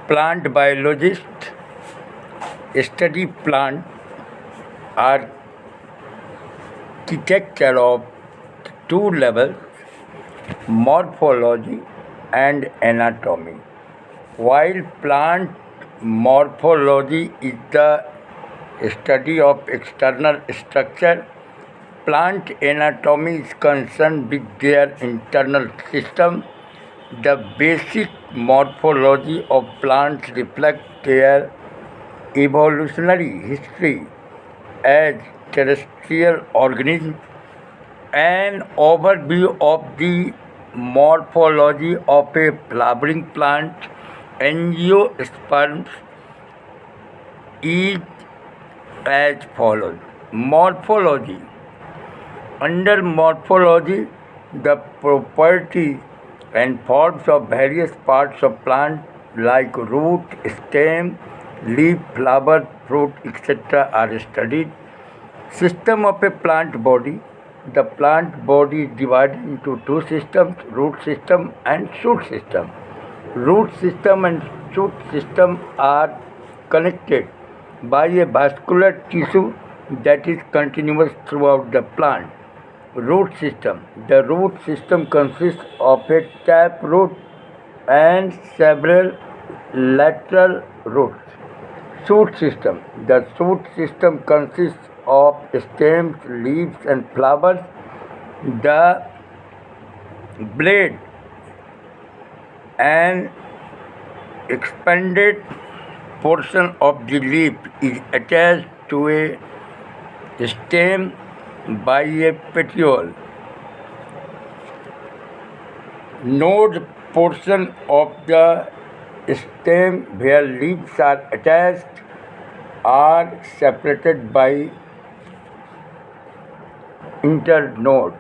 Plant biologists study plant architecture of two levels, morphology and anatomy. While plant morphology is the study of external structure, plant anatomy is concerned with their internal system. The basic morphology of plants reflects their evolutionary history as terrestrial organisms. An overview of the morphology of a flowering plant, angiosperms, is as follows. Morphology. Under morphology, the properties and forms of various parts of plant like root, stem, leaf, flower, fruit, etc. are studied. System of a plant body. The plant body is divided into two systems, root system and shoot system. Root system and shoot system are connected by a vascular tissue that is continuous throughout the plant. Root system. The root system consists of a tap root and several lateral roots. Shoot system. The shoot system consists of stems, leaves and flowers. The blade and expanded portion of the leaf is attached to a stem by a petiole. Node portion of the stem where leaves are attached are separated by internodes.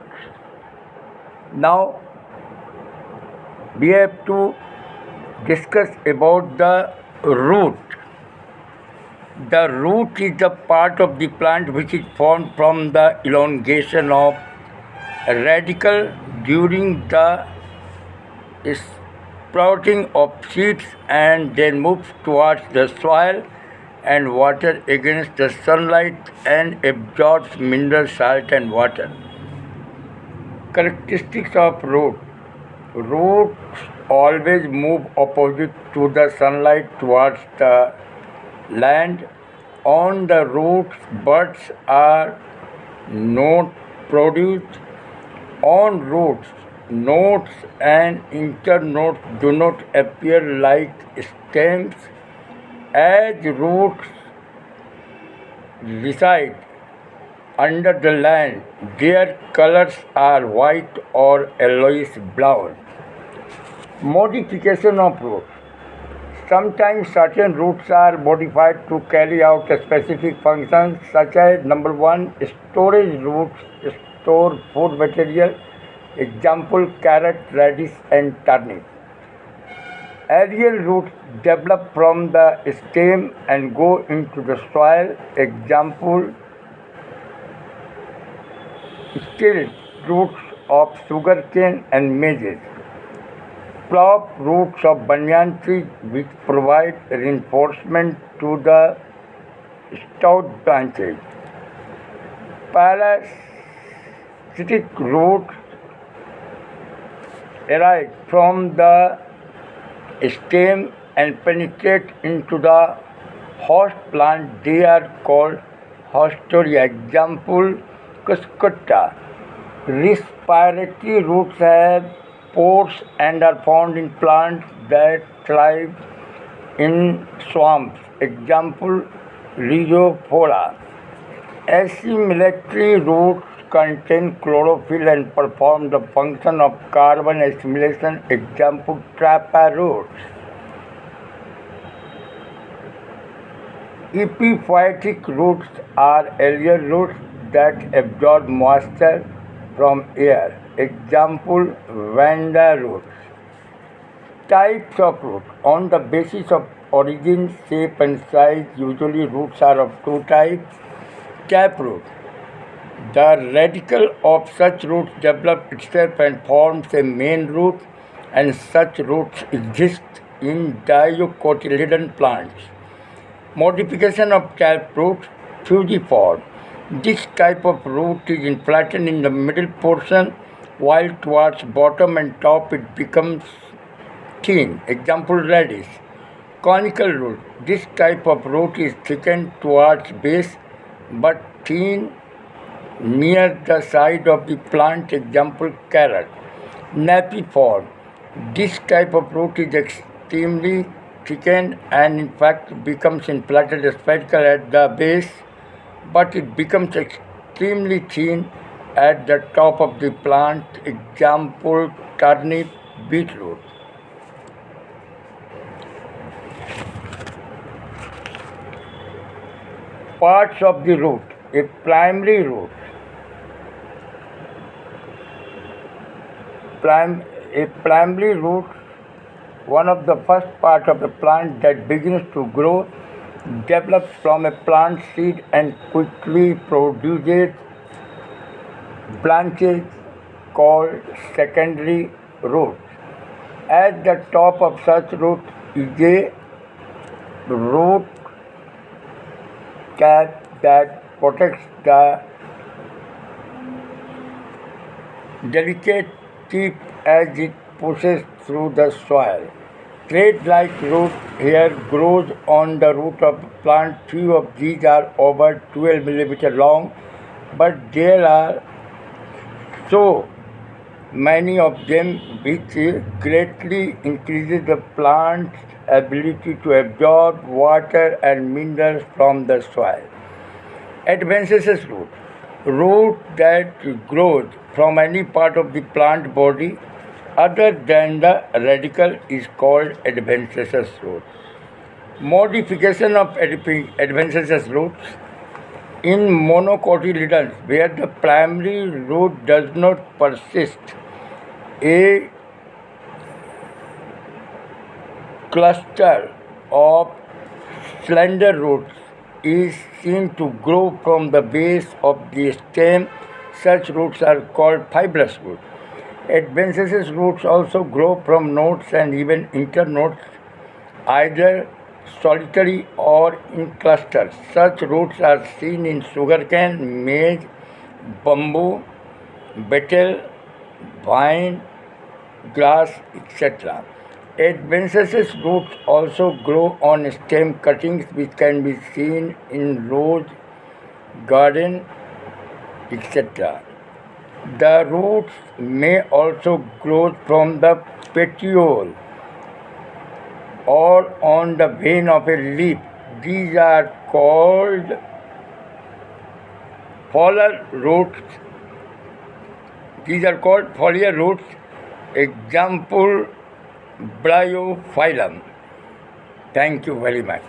Now we have to discuss about the root. The root is the part of the plant which is formed from the elongation of a radicle during the sprouting of seeds and then moves towards the soil and water against the sunlight and absorbs mineral salt and water. Characteristics of root. Roots always move opposite to the sunlight towards the land. On the roots, buds are not produced. On roots, nodes and internodes do not appear like stems. As roots reside under the land, their colors are white or yellowish brown. Modification of roots. Sometimes certain roots are modified to carry out a specific functions such as number 1, storage roots store food material, example carrot, radish and turnip. Aerial roots develop from the stem and go into the soil, example skilled roots of sugarcane and maize. Plop roots of banyan tree which provide reinforcement to the stout branches. Parasitic roots arise from the stem and penetrate into the host plant. They are called hostoria. Example cuscuta. Respiratory roots have pores and are found in plants that thrive in swamps. Example rhizophora. Assimilatory roots contain chlorophyll and perform the function of carbon assimilation. Example taproots. Epiphytic roots are aerial roots that absorb moisture from air. Example vanda roots. Types of roots. On the basis of origin, shape and size, usually roots are of two types. Taproot. The radicle of such roots develops itself and forms a main root, and such roots exist in dicotyledon plants. Modification of taproot fusiform. This type of root is flattened in the middle portion, while towards bottom and top it becomes thin. Example, radish. Conical root. This type of root is thickened towards base but thin near the side of the plant. Example, carrot. Napiform. This type of root is extremely thickened and in fact becomes inflated spherical at the base, but it becomes extremely thin at the top of the plant. Example, turnip, beetroot. Parts of the root. A primary root. A primary root, one of the first part of the plant that begins to grow, develops from a plant seed and quickly produces branches called secondary roots. At the top of such root is a root cap that protects the delicate tip as it pushes through the soil. Thread-like root hair grows on the root of the plant. Few of these are over 12 mm long, but there are so many of them which greatly increases the plant's ability to absorb water and minerals from the soil. Adventitious root. Root that grows from any part of the plant body other than the radicle is called adventitious root. Modification of adventitious roots. In monocotyledons, where the primary root does not persist, a cluster of slender roots is seen to grow from the base of the stem. Such roots are called fibrous roots. Adventitious roots also grow from nodes and even internodes, either solitary or in clusters. Such roots are seen in sugarcane, maize, bamboo, betel, vine, grass, etc. Adventitious roots also grow on stem cuttings, which can be seen in rose garden, etc. The roots may also grow from the petiole or on the vein of a leaf. These are called foliar roots. Example, Bryophyllum. Thank you very much.